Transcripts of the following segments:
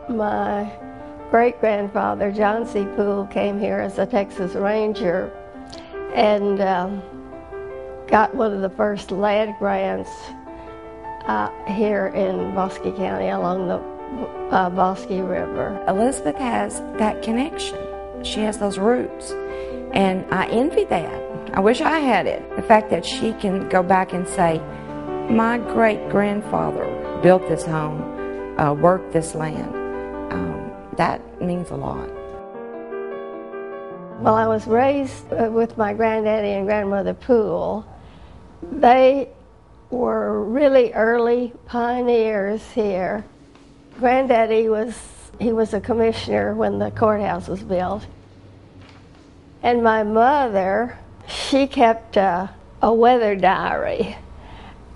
My great-grandfather, John C. Poole, came here as a Texas Ranger and got one of the first land grants here in Bosque County along the Bosque River. Elizabeth has that connection. She has those roots, and I envy that. I wish I had it. The fact that she can go back and say, my great-grandfather built this home, worked this land, that means a lot. Well, I was raised with my granddaddy and grandmother Poole. They were really early pioneers here. Granddaddy was a commissioner when the courthouse was built. And my mother, she kept a weather diary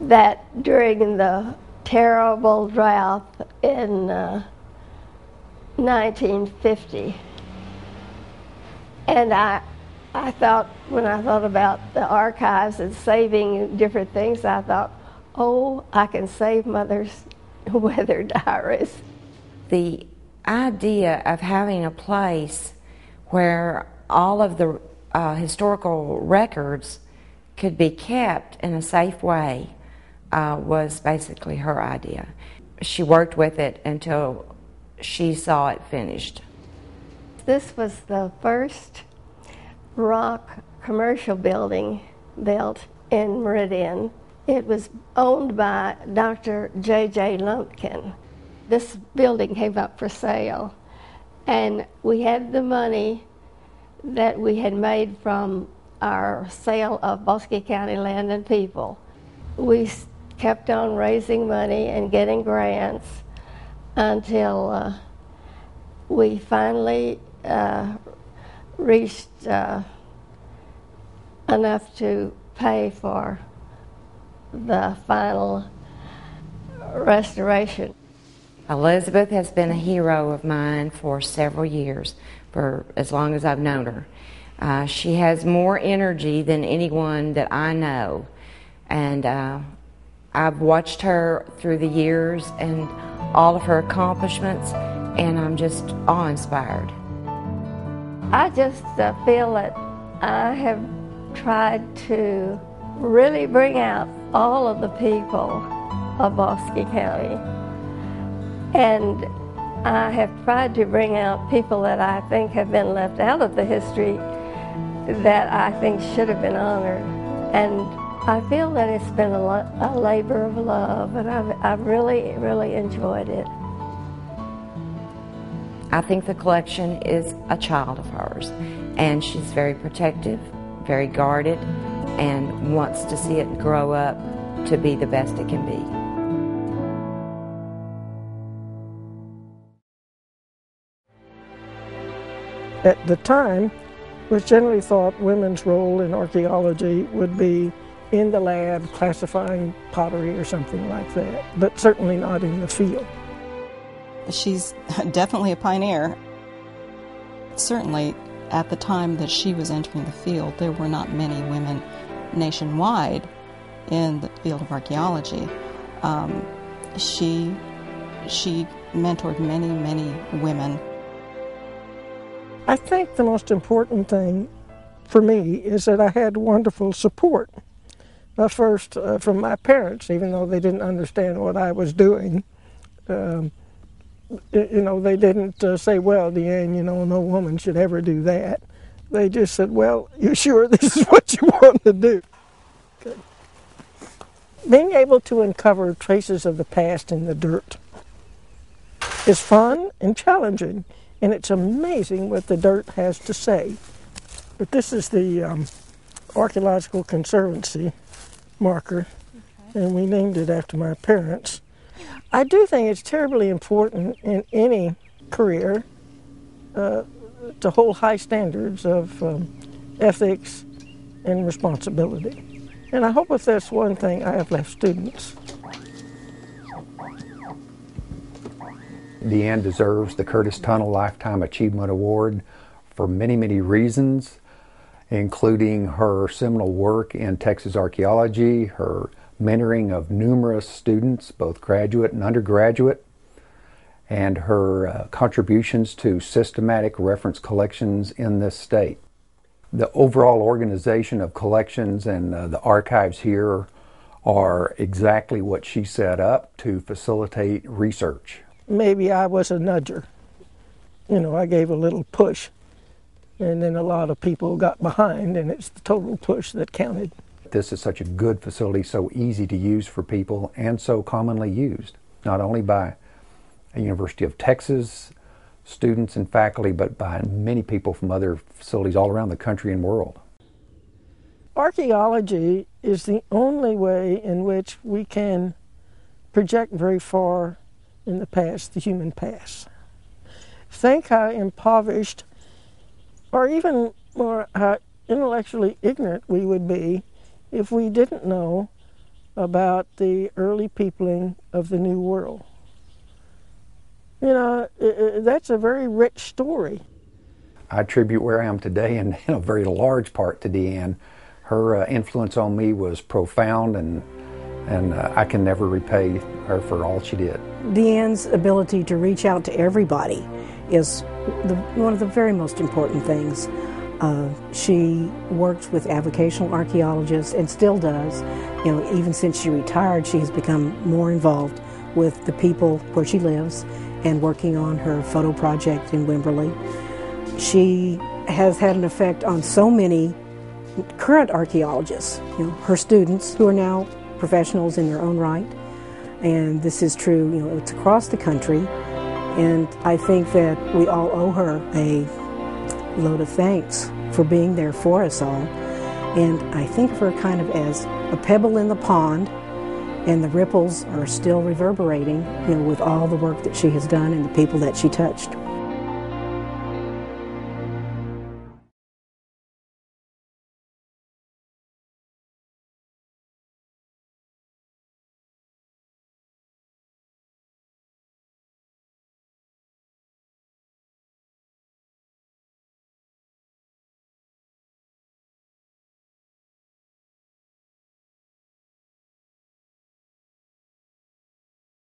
that during the terrible drought in 1950. And I thought, when I thought about the archives and saving different things, I thought, oh, I can save Mother's weather diaries. The idea of having a place where all of the historical records could be kept in a safe way was basically her idea. She worked with it until she saw it finished. This was the first rock commercial building built in Meridian. It was owned by Dr. J.J. Lumpkin. This building came up for sale, and we had the money that we had made from our sale of Bosque County land and people. We kept on raising money and getting grants until we finally reached enough to pay for the final restoration. Elizabeth has been a hero of mine for several years, for as long as I've known her. She has more energy than anyone that I know, and I've watched her through the years and all of her accomplishments, and I'm just awe-inspired. I just feel that I have tried to really bring out all of the people of Bosque County, and I have tried to bring out people that I think have been left out of the history that I think should have been honored. And I feel that it's been a labor of love, and I've really, really enjoyed it. I think the collection is a child of hers, and she's very protective, very guarded, and wants to see it grow up to be the best it can be. At the time, it was generally thought women's role in archaeology would be in the lab classifying pottery or something like that, but certainly not in the field. She's definitely a pioneer. Certainly, at the time that she was entering the field, there were not many women nationwide in the field of archaeology. She mentored many, many women. I think the most important thing for me is that I had wonderful support. First, from my parents, even though they didn't understand what I was doing. They didn't say, well, Deanne, no woman should ever do that. They just said, well, you sure this is what you want to do? Good. Being able to uncover traces of the past in the dirt is fun and challenging, and it's amazing what the dirt has to say. But this is the Archaeological Conservancy marker, and we named it after my parents. I do think it's terribly important in any career to hold high standards of ethics and responsibility. And I hope if that's one thing I have left students. Deanne deserves the Curtis Tunnel Lifetime Achievement Award for many, many reasons, including her seminal work in Texas archaeology, her mentoring of numerous students, both graduate and undergraduate, and her contributions to systematic reference collections in this state. The overall organization of collections and the archives here are exactly what she set up to facilitate research. Maybe I was a nudger. You know, I gave a little push, and then a lot of people got behind, and it's the total push that counted. This is such a good facility, so easy to use for people, and so commonly used, not only by the University of Texas students and faculty, but by many people from other facilities all around the country and world. Archaeology is the only way in which we can project very far in the past, the human past. Think how impoverished, or even more how intellectually ignorant we would be if we didn't know about the early peopling of the New World. You know, that's a very rich story. I attribute where I am today in a very large part to Deanne. Her influence on me was profound, and I can never repay her for all she did. Deanne's ability to reach out to everybody is one of the very most important things. She works with avocational archaeologists and still does. You know, even since she retired, she has become more involved with the people where she lives and working on her photo project in Wimberley. She has had an effect on so many current archaeologists, you know, her students who are now professionals in their own right. And this is true, you know, it's across the country. And I think that we all owe her a load of thanks for being there for us all. And I think of her kind of as a pebble in the pond, and the ripples are still reverberating, you know, with all the work that she has done and the people that she touched.